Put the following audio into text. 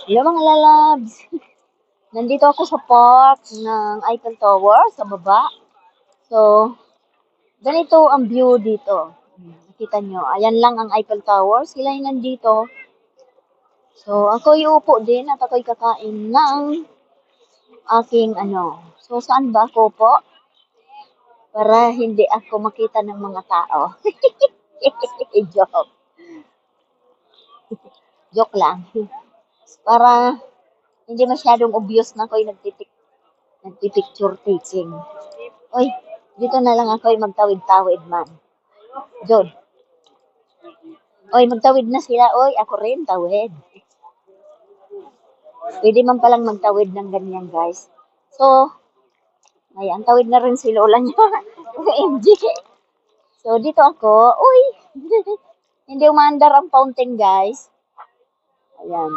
Hello mga lalabs! Nandito ako sa park ng Eiffel Tower sa baba. So, ganito ang view dito. Nakita nyo, ayan lang ang Eiffel Tower. Sila yung nandito. So, ako iupo din at ako'y kakain ng aking ano. So, saan ba ako po? Para hindi ako makita ng mga tao. Joke. Joke lang. Para hindi masyadong obvious na ako'y nagpipicture taking. Uy, dito na lang ako'y magtawid-tawid man. Jod. Uy, magtawid na sila. Uy, ako rin, tawid. Pwede man palang magtawid ng ganyan, guys. So, ayan, tawid na rin si Lola niya. MG. So, dito ako. Uy, hindi umaandar ang fountain, guys. Ayan.